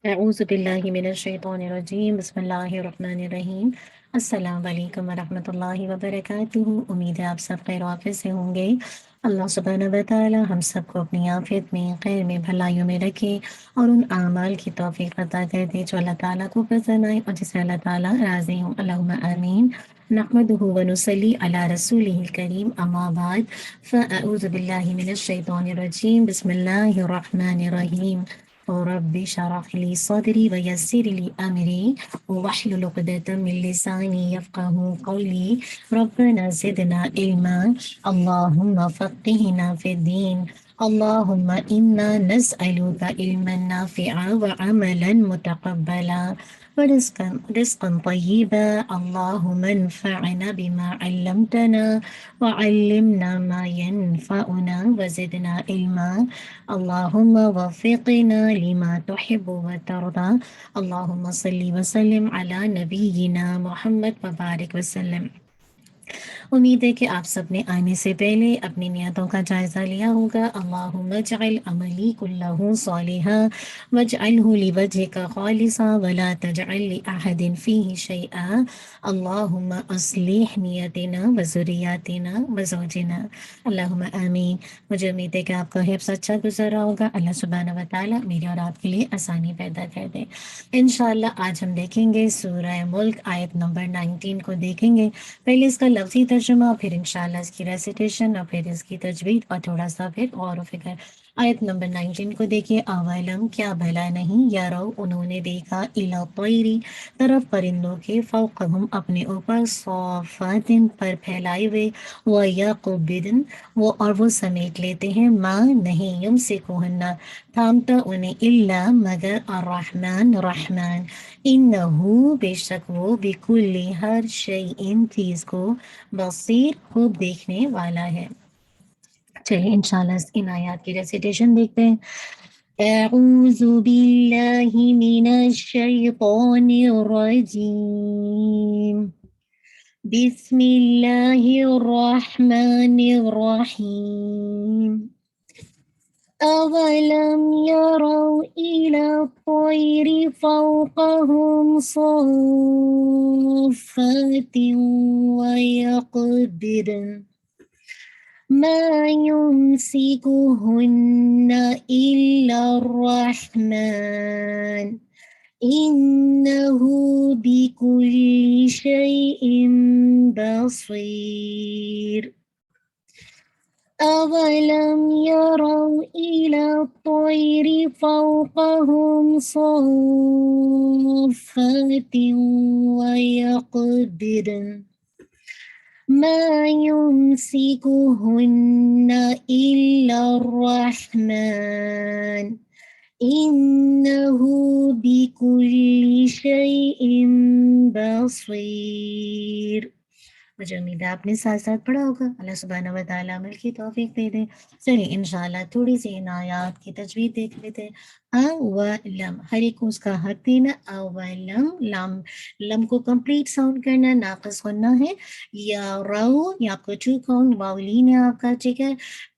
اعوذ باللہ من الشیطان الرجیم، بسم اللہ الرحمن الرحیم۔ السلام علیکم ورحمۃ اللہ وبرکاتہ۔ امید ہے آپ سب خیر و عافیت سے ہوں گے۔ اللہ سبحانہ و تعالی ہم سب کو اپنی عافیت میں، خیر میں، بھلائیوں میں رکھے اور ان اعمال کی توفیق عطا کر دے جو اللہ تعالیٰ کو پسند آئے اور جس سے اللہ تعالیٰ راضی ہوں۔ اللہم آمین۔ نحمدہ ونصلی علی رسولہ الکریم، اما بعد فاعوذ باللہ من الشیطان الرجیم، بسم اللہ الرحمن الرحیم۔ رب اشرح لي صدري ويسر لي أمري واحلل عقدة من لساني يفقهوا قولي ربنا زدنا علما اللهم فقهنا في الدين اللهم إنا نسألك علما نافعا وعملا متقبلا ورزقا طيبا اللهم انفعنا بما علمتنا وعلمنا ما ينفعنا وزدنا علما اللهم وفقنا لما تحب وترضى اللهم صل وسلم على نبينا محمد وبارك وسلم۔ امید ہے کہ آپ سب نے آنے سے پہلے اپنی نیتوں کا جائزہ لیا ہوگا۔ اللہم اجعل عملی کلہ صالحا واجعلہ لوجہک خالصا ولا تجعل لأحد فیہ شیئا اللہم اصلح نیتنا وذریاتنا وزوجنا اللہم آمین۔ مجھے امید ہے کہ آپ کا حفظ اچھا گزر رہا ہوگا۔ اللہ سبحانہ و تعالیٰ میرے اور آپ کے لیے آسانی پیدا کر دے انشاءاللہ۔ آج ہم دیکھیں گے سورہ ملک آیت نمبر 19 کو دیکھیں گے۔ پہلے اس کا لفظی ترجمہ، پھر انشاءاللہ اس کی ریسیٹیشن اور پھر اس کی تجوید اور تھوڑا سا پھر غور و فکر۔ آیت نمبر 19 کو دیکھیے۔ اولم کیا بھلا نہیں، یارو انہوں نے دیکھا، الی الطیری طرف پرندوں کے، فوقہم اپنے اوپر، صافات پر پھیلائے ہوئے، ویقبضن اور وہ سمیٹ لیتے ہیں، ماں نہیں، یمسکہن تھامتا انہیں، الا مگر، الرحمن رحمان، انہو بے شک وہ، بکل ہر شیء چیز کو، بصیر خوب دیکھنے والا ہے۔ چلیے انشاءاللہ ان آیات کی ریسیٹیشن دیکھتے ہیں۔ اعوذ باللہ من الشیطان الرجیم، بسم اللہ الرحمن الرحیم۔ أَوَلَمْ يَرَوْا إِلَى الطَّيْرِ فَوْقَهُمْ صَافَّاتٍ وَيَقْبِضْنَ مَا يُمْسِكُهُنَّ إِلَّا الرَّحْمَنُ إِنَّهُ بِكُلِّ شَيْءٍ بَصِيرٌ۔ أَوَلَمْ يَرَوْا إِلَى الطَّيْرِ فَوْقَهُمْ صَافَّاتٍ وَيَقْبِضْنَ مَا يُمْسِكُهُنَّ إِلَّا الرَّحْمَنُ إِنَّهُ بِكُلِّ شَيْءٍ بَصِيرٌ۔ مجھے امید ہے آپ نے ساتھ ساتھ پڑھا ہوگا۔ اللہ سبحانہ و تعالیٰ عمل کی توفیق دے دے۔ چلیے انشاءاللہ تھوڑی سی ان آیات کی تجوید دیکھ لیتے ہیں۔ اولم، ہر ایک کو اس کا حق دینا۔ اولم، لام، لم کو کمپلیٹ ساؤنڈ کرنا، ناقص ہونا ہے۔ یا رو، یا آپ کو ٹو کاؤنٹ، واولین ہے آپ کا، ٹھیک ہے۔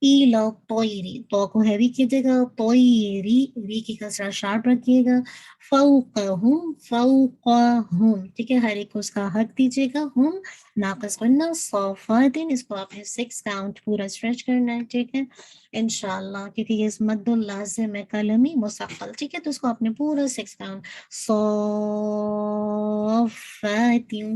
ایلا طویری، تو کو ہیوی کیجیے گا، طویری، ری کی کسرہ شارپ رکھیے گا۔ فوقہم، فوقہم، ٹھیک ہے، ہر ایک کو اس کا حق دیجیے گا۔ ہم ناقص کرنا، صافاتن، اس کو آپ نے 6 کاؤنٹ پورا اسٹریچ کرنا ہے، ٹھیک ہے انشاءاللہ، کیونکہ یہ مد اللازم ہے کلمی مثقل، ٹھیک ہے، تو اس کو آپ نے پورا 6 کاؤنٹ، صافاتن،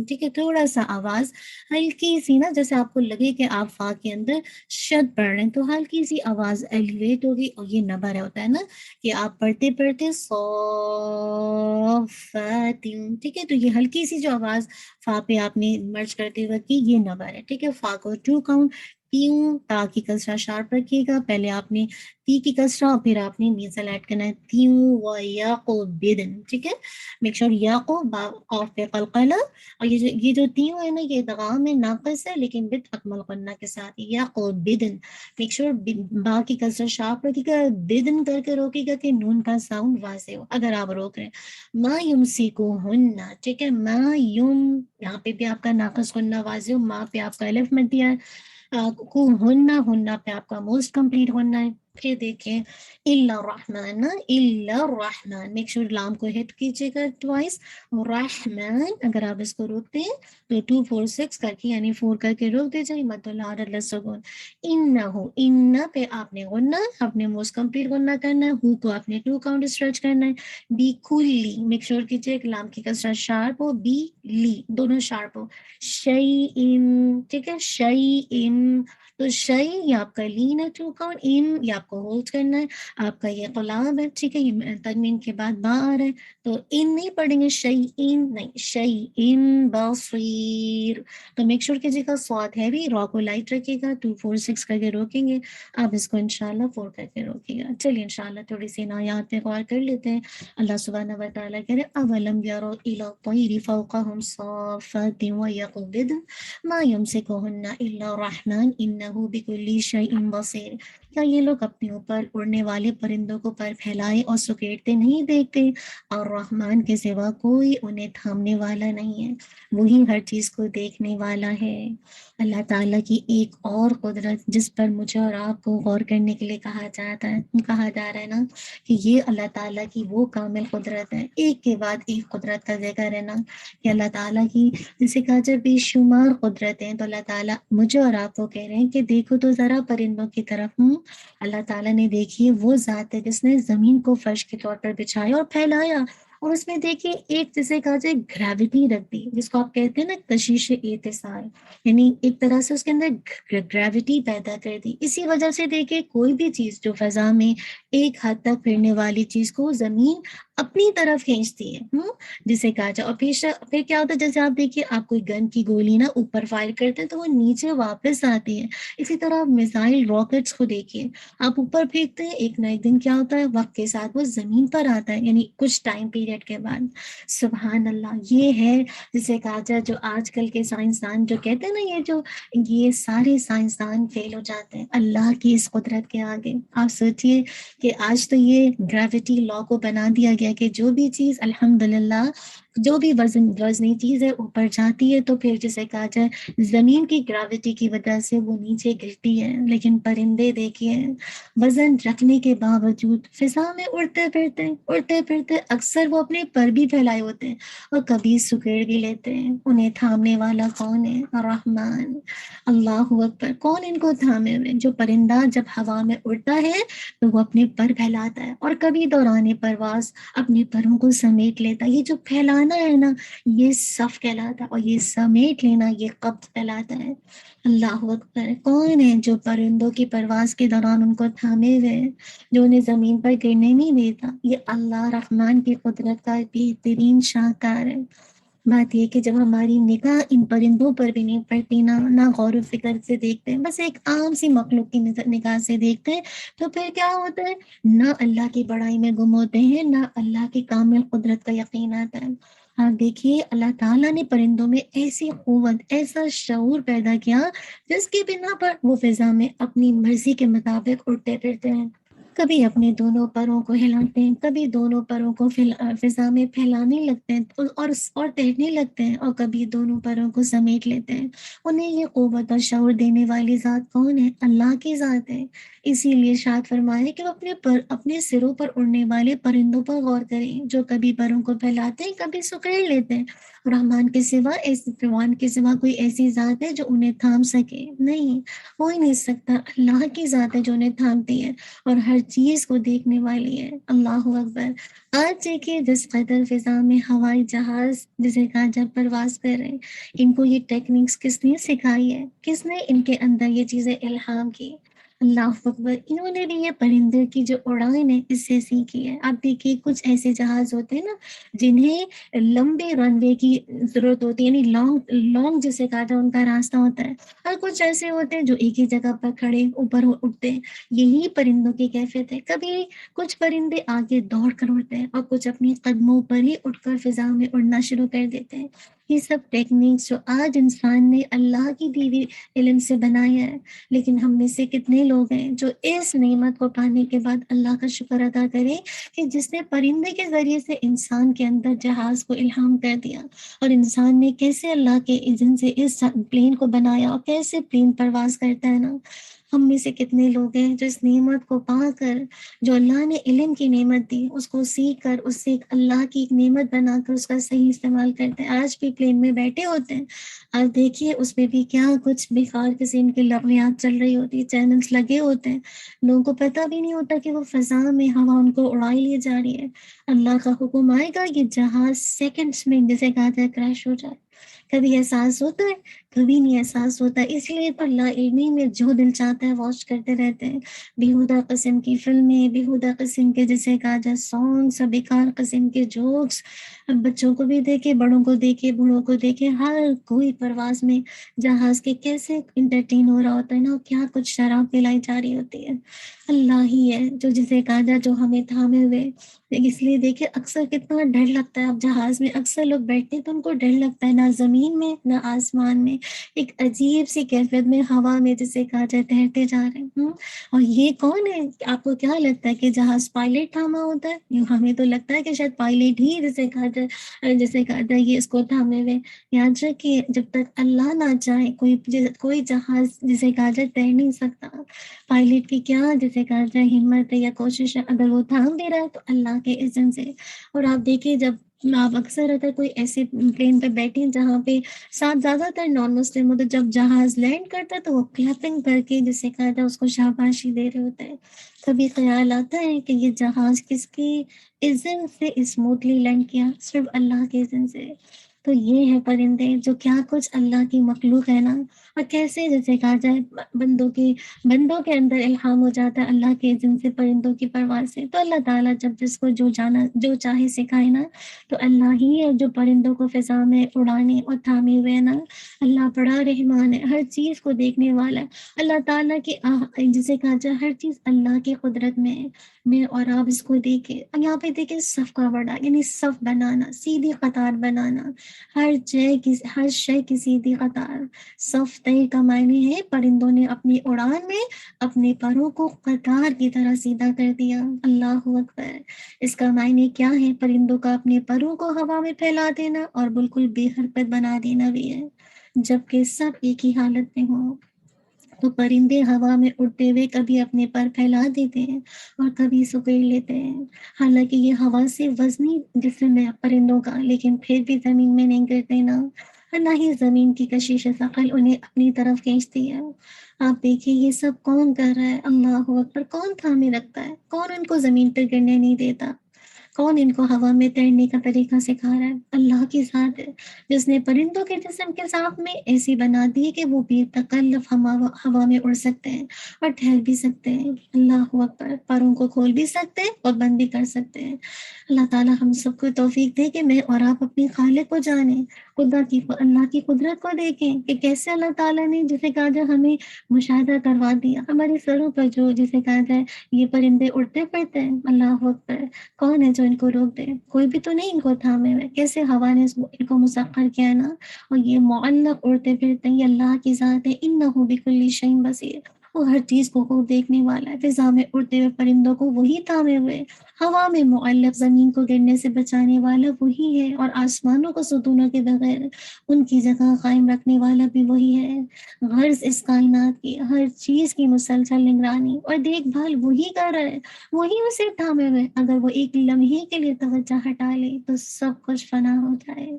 ٹھیک ہے۔ تھوڑا سا آواز ہلکی سی نا، جیسے آپ کو لگے کہ آپ فا کے اندر شد پڑھ رہے ہیں، تو ہلکی سی آواز ایلیویٹ ہوگی، اور یہ نبر ہوتا ہے نا کہ آپ پڑھتے پڑھتے صافاتن، ٹھیک ہے، تو یہ ہلکی سی جو آواز فا پہ آپ نے مرچ کرتے وقت کی، یہ نبر ہے، ٹھیک ہے۔ فا کو 2 کاؤنٹ، پیوں، تا کی کسرہ شارپ رکھیے گا، پہلے آپ نے تی کی کسرہ اور پھر آپ نے نیزل ایڈ کرنا ہے، تیوں و یاقوبدن، ٹھیک ہے۔ میک شور یاقو، با قاف پہ قلقلہ، اور یہ جو تیوں ہے نا، یہ ادغام میں ناقص ہے لیکن بت اکمل غنہ کے ساتھ، یاقوبدن، میک شور با کی کسرہ شارپ رکھیے گا، بدن کر کے روکے گا کہ نون کا ساؤنڈ واضح ہو اگر آپ روک رہے ہیں۔ ما یمسکوہن، ٹھیک ہے، ما یم، یہاں پہ بھی آپ کا ناقص غنہ واضح ہو، ما پہ آپ کا الف مت دیا ہے، کو ہنہ، ہنہ پہ آپ کا موسٹ کمپلیٹ ہونا ہے، پھر دیکھیں الا الرحمن نا، الا الرحمن، میک شور لام کو ہٹ کیجیے گا ٹوائس. رحمن اگر آپ اس کو روکتے ہیں تو 2 4 6 کر کے یعنی 4 کر کے روک دے جائے مد العارض للسکون. انہو ان پہ آپ نے غنہ اپنے موسٹ کمپلیٹ غنہ کرنا ہے، ہو کو آپ نے 2 کاؤنٹ اسٹریچ کرنا ہے. بی کلی میک شور کیجیے کہ لام کی کسرہ شارپ ہو، بی لی دونوں شارپ ہو. شیئن ٹھیک ہے، شیئن تو شعی یہ آپ کا لین ہے 2 کاؤنٹ، ان یہ آپ کو ہولڈ کرنا ہے. آپ کا یہ قلاب ہے ٹھیک ہے، یہ تنوین کے بعد با آ رہا ہے تو ان نہیں پڑھیں گے، شیئن نہیں، شیئن بصیر. تو میک شور کیجیے گا سواد ہے بھی را کو لائٹ رکھے گا، 2 4 6 کر کے روکیں گے. آپ اس کو انشاءاللہ 4 کر کے روکے گا. چلیے انشاءاللہ تھوڑی سی آیات پہ غور کر لیتے ہیں. اللہ سبحانہ و تعالیٰ کہہ رہے اولم یروا الی الطیر فوقہم صافات ویقبضن ما یمسکہن الا الرحمن انہ بکل شیء بصیر. کیا یہ لوگ اپنے اوپر اڑنے والے پرندوں کو پر پھیلائے اور سکیڑتے نہیں دیکھتے؟ اور رحمان کے سوا کوئی انہیں تھامنے والا نہیں ہے، وہی ہر چیز کو دیکھنے والا ہے. اللہ تعالیٰ کی ایک اور قدرت جس پر مجھے اور آپ کو غور کرنے کے لیے کہا جا رہا ہے نا کہ یہ اللہ تعالیٰ کی وہ کامل قدرت ہے. ایک کے بعد ایک قدرت کا ذکر ہے نا کہ اللہ تعالیٰ کی جسے کہا جائے بے شمار قدرتیں. تو اللہ تعالیٰ مجھے اور آپ کو کہہ رہے ہیں کہ دیکھو تو ذرا پرندوں کی طرف. اللہ تعالیٰ نے دیکھیے وہ ذات ہے جس نے زمین کو فرش کے طور پر بچھایا اور پھیلایا، اور اس میں دیکھیے ایک جسے کہا جائے گریوٹی رکھ دی جس کو آپ کہتے ہیں نا کشش اتصال، یعنی ایک طرح سے اس کے اندر گریوٹی پیدا کر دی. اسی وجہ سے دیکھیے کوئی بھی چیز جو فضا میں ایک حد تک پھرنے والی چیز کو زمین اپنی طرف کھینچتی ہے جسے کہا جائے. اور پھر کیا ہوتا ہے جیسے آپ دیکھیے آپ کوئی گن کی گولی نا اوپر فائر کرتے ہیں تو وہ نیچے واپس آتی ہے. اسی طرح آپ میزائل راکٹس کو دیکھیے، آپ اوپر پھینکتے ہیں ایک نہ ایک دن کیا ہوتا ہے وقت کے ساتھ وہ زمین پر آتا ہے، یعنی کچھ ٹائم پیریڈ کے بعد. سبحان اللہ، یہ ہے جسے کہا جائے جو آج کل کے سائنسدان جو کہتے ہیں نا یہ سارے سائنسدان فیل ہو جاتے ہیں اللہ کی اس قدرت کے آگے. آپ سوچئے کہ آج تو یہ گریوٹی لا کو بنا دیا گیا کہ جو بھی چیز الحمدللہ جو بھی وزنی چیز ہے اوپر جاتی ہے تو پھر جسے کہا جائے زمین کی گریوٹی کی وجہ سے وہ نیچے گرتی ہے. لیکن پرندے دیکھیے وزن رکھنے کے باوجود فضا میں اڑتے پھرتے اکثر وہ اپنے پر بھی پھیلائے ہوتے ہیں اور کبھی سکیڑ بھی لیتے ہیں. انہیں تھامنے والا کون ہے؟ الرحمن. اللہ اکبر. کون ان کو تھامے ہوئے؟ جو پرندہ جب ہوا میں اڑتا ہے تو وہ اپنے پر پھیلاتا ہے اور کبھی دوران پرواز اپنے پروں کو سمیٹ لیتا ہے. یہ جو پھیلانا ہے نا یہ صف کہلاتا ہے، اور یہ سمیٹ لینا یہ قبض کہلاتا ہے. اللہ اکبر. کون ہے جو پرندوں کی پرواز کے دوران ان کو تھامے ہوئے ہیں، جو انہیں زمین پر گرنے نہیں دیتا؟ یہ اللہ رحمان کی قدرت کا بہترین شاہکار ہے. بات یہ کہ جب ہماری نگاہ ان پرندوں پر بھی نہیں پڑتی، نہ غور و فکر سے دیکھتے ہیں، بس ایک عام سی مخلوق کی نگاہ سے دیکھتے ہیں، تو پھر کیا ہوتا ہے؟ نہ اللہ کی بڑائی میں گم ہوتے ہیں، نہ اللہ کی کامل قدرت کا یقین آتا ہے. آپ دیکھیے اللہ تعالیٰ نے پرندوں میں ایسی قوت، ایسا شعور پیدا کیا جس کی بنا پر وہ فضا میں اپنی مرضی کے مطابق اڑتے پھرتے ہیں. کبھی اپنے دونوں پروں کو ہلاتے ہیں، کبھی دونوں پروں کو فضا میں پھیلانے لگتے ہیں اور تیرنے لگتے ہیں، اور کبھی دونوں پروں کو سمیٹ لیتے ہیں. انہیں یہ قوت اور شعور دینے والی ذات کون ہے؟ اللہ کی ذات ہے. اسی لیے شاد فرمائے کہ وہ اپنے سروں پر اڑنے والے پرندوں پر غور کریں جو کبھی پروں کو پھیلاتے ہیں، کبھی سکیڑ لیتے ہیں. رحمان کے سوا کوئی ایسی ذات ہے جو انہیں تھام سکے؟ نہیں، ہو ہی نہیں سکتا. اللہ کی ذات ہے جو انہیں تھامتی ہے اور ہر چیز کو دیکھنے والی ہے. اللہ اکبر. آج دیکھیے جس قدر فضا میں ہوائی جہاز جسے کہا جب پرواز کر رہے ہیں، ان کو یہ ٹیکنیکس کس نے سکھائی ہے؟ کس نے ان کے اندر یہ چیزیں الہام کی؟ اللہ اکبر. انہوں نے بھی یہ پرندے کی جو اڑان ہے اس سے سیکھی ہے. آپ دیکھیے کچھ ایسے جہاز ہوتے ہیں نا جنہیں لمبے رن وے کی ضرورت ہوتی ہے، یعنی لانگ جسے کہا جائے ان کا راستہ ہوتا ہے، اور کچھ ایسے ہوتے ہیں جو ایک ہی جگہ پر کھڑے اوپر اٹھتے ہیں. یہی پرندوں کی کیفیت ہے. کبھی کچھ پرندے آگے دوڑ کر اڑتے ہیں اور کچھ اپنی قدموں پر ہی اٹھ کر فضا میں اڑنا شروع کر دیتے ہیں. یہ سب ٹیکنیکس جو آج انسان نے اللہ کی دی ہوئی علم سے بنایا ہے، لیکن ہم میں سے کتنے لوگ ہیں جو اس نعمت کو پانے کے بعد اللہ کا شکر ادا کریں کہ جس نے پرندے کے ذریعے سے انسان کے اندر جہاز کو الہام کر دیا، اور انسان نے کیسے اللہ کے اذن سے اس پلین کو بنایا اور کیسے پلین پرواز کرتا ہے نا. ہم میں سے کتنے لوگ ہیں جو اس نعمت کو پا کر، جو اللہ نے علم کی نعمت دی، اس کو سیکھ کر اس سے ایک اللہ کی ایک نعمت بنا کر اس کا صحیح استعمال کرتے ہیں، آج بھی پلین میں بیٹھے ہوتے ہیں، آج دیکھیے اس میں بھی کیا کچھ بیکار قسم کی لغویات چل رہی ہوتی ہے، چینلز لگے ہوتے ہیں، لوگوں کو پتہ بھی نہیں ہوتا کہ وہ فضا میں ہوا ان کو اڑائی لی جا رہی ہے، اللہ کا حکم آئے گا یہ جہاز سیکنڈز میں جیسے کہا جائے کریش ہو جائے، کبھی احساس ہوتا ہے، کبھی نہیں احساس ہوتا، اس لیے تو لا علمی میں جو دل چاہتا ہے واچ کرتے رہتے ہیں، بیہودہ قسم کی فلمیں، بیہودہ قسم کے جیسے کہا جائے سانگس، بیکار قسم کے جوکس، اب بچوں کو بھی دیکھے، بڑوں کو دیکھے، بوڑھوں کو دیکھے، ہر کوئی پرواز میں جہاز کے کیسے انٹرٹین ہو رہا ہوتا ہے نا، کیا کچھ شراب پلائی جا رہی ہوتی ہے، اللہ ہی ہے جو جسے کہا جائے جو ہمیں تھامے ہوئے، اس لیے دیکھیں اکثر کتنا ڈر لگتا ہے، اب جہاز میں اکثر لوگ بیٹھتے ہیں تو ان کو ڈر لگتا ہے، نہ زمین میں نہ آسمان میں، ایک عجیب سی کیفیت میں ہوا میں جسے کہا جائے تیرتے جا رہے ہیں، اور یہ کون ہے؟ آپ کو کیا لگتا ہے کہ جہاز پائلٹ تھاما ہوتا ہے؟ ہمیں تو لگتا ہے کہ شاید پائلٹ ہی جسے کہا جائے جسے کہا جائے یہ اس کو تھامے ہوئے، یاد رکھیے جب تک اللہ نہ چاہے کوئی جہاز جسے کہا جائے تیر نہیں سکتا، پائلٹ کی کیا جسے کہا جائے ہمت ہے یا کوشش ہے، اگر وہ تھام بھی رہا ہے تو اللہ کے اذن سے، اور آپ دیکھیے جب آپ اکثر اگر کوئی ایسے پلین پہ بیٹھے ہیں جہاں پہ ساتھ زیادہ تر نان مسلم ہوتے، جب جہاز لینڈ کرتا ہے تو وہ کلیپنگ کر کے جسے کہا جائے اس کو شاباشی دے رہے ہوتے ہیں، کبھی خیال آتا ہے کہ یہ جہاز کس کی اذن سے اسموتھلی لینڈ کیا؟ صرف اللہ کے اذن سے، تو یہ ہے پرندے جو کیا کچھ اللہ کی مخلوق ہے نا، اور کیسے جیسے کہا جائے بندوں کے اندر الہام ہو جاتا ہے اللہ کے اذن سے پرندوں کی پرواز سے، تو اللہ تعالیٰ جب جس کو جو چاہے سکھائے نا، تو اللہ ہی ہے جو پرندوں کو فضا میں اڑانے اور تھامے ہوئے نا، اللہ بڑا رحمان ہے، ہر چیز کو دیکھنے والا ہے، اللہ تعالیٰ کی جسے کہا جائے ہر چیز اللہ کی قدرت میں ہے، میں اور آپ اس کو دیکھیں، یہاں پہ دیکھیں صف کا بڑا یعنی صف بنانا، سیدھی قطار بنانا، ہر شے کی سیدھی قطار، صف طے کا معنی ہے پرندوں نے اپنی اڑان میں اپنے پروں کو قطار کی طرح سیدھا کر دیا، اللہ اکبر، اس کا معنی کیا ہے؟ پرندوں کا اپنے پروں کو ہوا میں پھیلا دینا اور بالکل بے حرکت بنا دینا بھی ہے، جبکہ سب ایک ہی حالت میں ہوں، تو پرندے ہوا میں اڑتے ہوئے کبھی اپنے پر پھیلا دیتے ہیں اور کبھی سکیڑ لیتے ہیں، حالانکہ یہ ہوا سے وزنی جسم ہے پرندوں کا، لیکن پھر بھی زمین میں نہیں گرتے نا، اور نہ ہی زمین کی کشش ثقل انہیں اپنی طرف کھینچتی ہے، آپ دیکھیے یہ سب کون کر رہا ہے؟ اللہ اکبر، کون تھامے رکھتا ہے؟ کون ان کو زمین پہ گرنے نہیں دیتا؟ کون ان کو ہوا میں تیرنے کا طریقہ سکھا رہا ہے؟ اللہ کی ذات ہے جس نے پرندوں کے جسم کے ساتھ میں ایسی بنا دی کہ وہ بھی تکلف ہوا میں اڑ سکتے ہیں اور ٹھہر بھی سکتے ہیں، اللہ اکبر، پروں کو کھول بھی سکتے ہیں اور بند بھی کر سکتے ہیں، اللہ تعالی ہم سب کو توفیق دے کہ میں اور آپ اپنی خالق کو جانیں، اللہ کی قدرت کو دیکھیں کہ کیسے اللہ تعالیٰ نے جسے کہا جائے ہمیں مشاہدہ کروا دیا، ہمارے سروں پر جو جسے کہا جائے یہ پرندے اڑتے پھرتے ہیں، اللہ اکبر، کون ہے جو ان کو روک دے؟ کوئی بھی تو نہیں ان کو تھامے ہوئے، کیسے ہوا نے ان کو مسخر کیا ہے نا، اور یہ معلق اڑتے پھرتے ہیں، یہ اللہ کی ذات ہے، انہ بکل شیء بصیر، وہ ہر چیز کو خوب دیکھنے والا ہے، فضا میں اڑتے ہوئے پرندوں کو وہی تھامے ہوئے، ہوا میں معلق زمین کو گرنے سے بچانے والا وہی ہے، اور آسمانوں کو ستونوں کے بغیر ان کی جگہ قائم رکھنے والا بھی وہی ہے، غرض اس کائنات کی ہر چیز کی مسلسل نگرانی اور دیکھ بھال وہی کر رہا ہے، وہی اسے تھامے ہوئے، اگر وہ ایک لمحے کے لیے توجہ ہٹا لے تو سب کچھ فنا ہو جائے،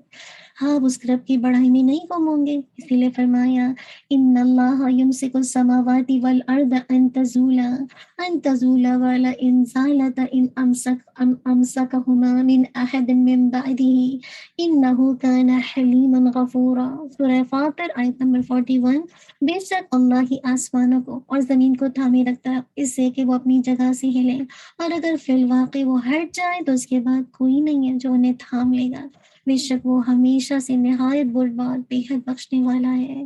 ہاں اس رب کی بڑائی میں نہیں گم ہوں گے، اسی لیے فرمایا ان اللہ یمسک السماوات والارض ان تزولا ولئن زالتا ان امسکہما من احد من بعده انہ کان حلیما غفورا، سورہ فاطر آیت نمبر 41، بے شک اللہ ہی آسمانوں کو اور زمین کو تھامے رکھتا ہے اس سے کہ وہ اپنی جگہ سے ہلیں، اور اگر فی الواقع وہ ہٹ جائے تو اس کے بعد کوئی نہیں ہے جو انہیں تھام لے گا، بے شک وہ ہمیشہ سے نہایت بردبار بے حد بخشنے والا ہے،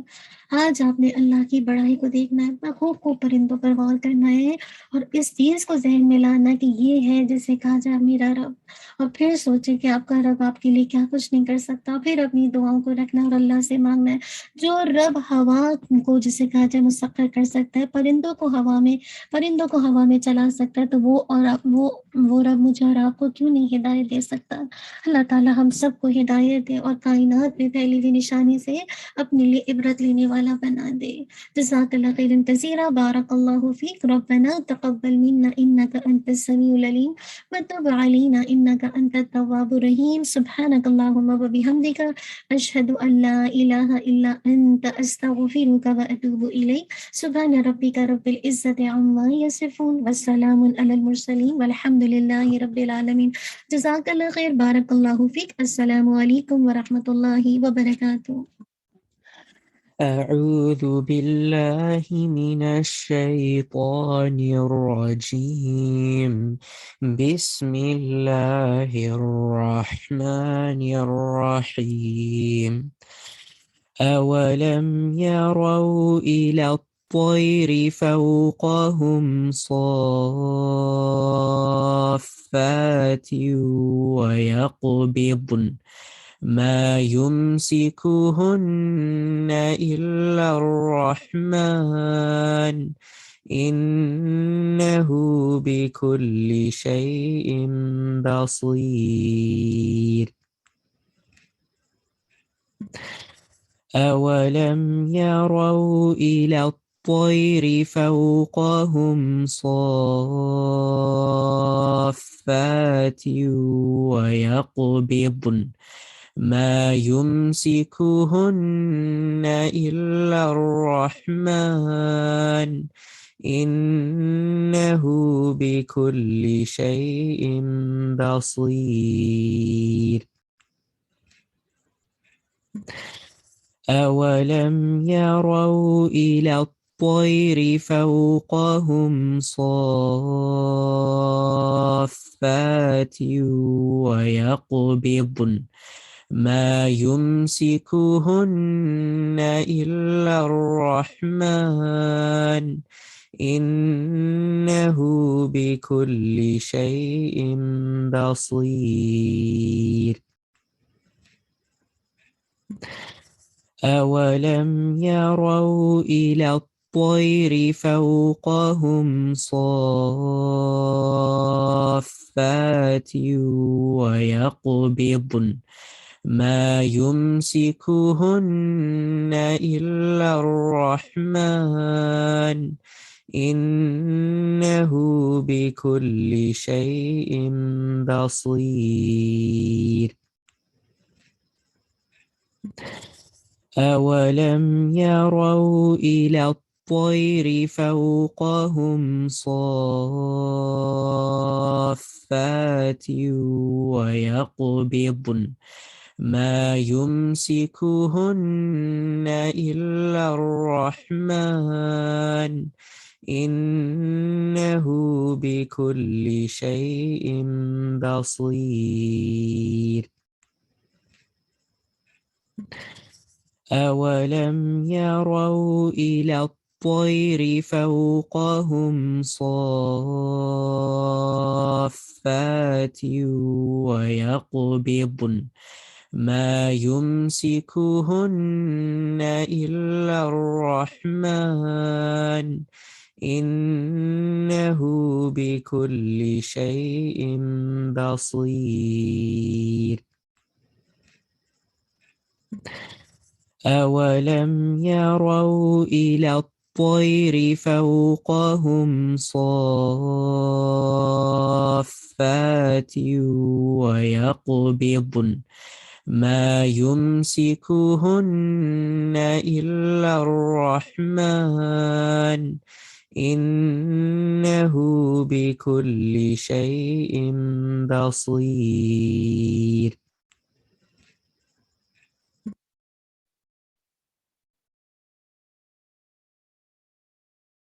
آج آپ نے اللہ کی بڑائی کو دیکھنا ہے، خوب خوب پرندوں پر غور کرنا ہے اور اس چیز کو ذہن میں لانا کہ یہ ہے جسے کہا جائے میرا رب، اور پھر سوچے کہ آپ کا رب آپ کے لیے کیا کچھ نہیں کر سکتا، پھر اپنی دعاؤں کو رکھنا اور اللہ سے مانگنا ہے، جو رب ہوا کو جسے کہا جائے مسخر کر سکتا ہے، پرندوں کو ہوا میں چلا سکتا ہے، تو وہ وہ رب مجھے اور آپ کو کیوں نہیں ہدایت دے سکتا؟ اللہ تعالیٰ ہم سب کو ہدایت دے اور کائنات میں پھیلی ہوئی نشانی سے اپنے لیے عبرت لینے والا بنا دے۔ جزاک اللہ خیرا کثیرا، بارک اللہ فیک، ربنا تقبل منا انک انت السمیع العلیم وتب علینا انک انت التواب الرحیم، سبحانک اللہم وبحمدک، اشہد ان لا الہ الا انت، استغفرک واتوب الیک۔ سبحان ربک رب العزت عما یصفون وسلام علی المرسلین والحمد للہ رب العالمین۔ جزاک اللہ خیر، بارک اللہ فیک، السلام علیکم ورحمۃ اللہ وبرکاتہ۔ أعوذ بالله من الشيطان الرجيم، بسم الله الرحمن الرحيم. أولم يروا إلى الطير فوقهم صافات ويقبضن ما يمسكهن إلا الرحمن إنه بكل شيء بصير. أولم يروا إلى الطير فوقهم صافات ويقبضن ما يمسكهن إلا الرحمن إنه بكل شيء بصير. أولم يروا إلى الطير فوقهم صافات ويقبضن ما يمسكهن إلا الرحمن إنه بكل شيء بصير. أولم يروا إلى الطير فوقهم صافات ويقبضن ما يمسكهن إلا الرحمن إنه بكل شيء بصير. أولم يروا إلى الطير فوقهم صافات ويقبضن ما يمسكهن إلا الرحمن إنه بكل شيء بصير. أولم يروا إلى الطير فوقهم صافات ويقبضن ما يمسكهن إلا الرحمن إنه بكل شيء بصير. أولم يروا إلى الطير فوقهم صافات ويقبضن ما يمسكهن إلا الرحمن إنه بكل شيء بصير.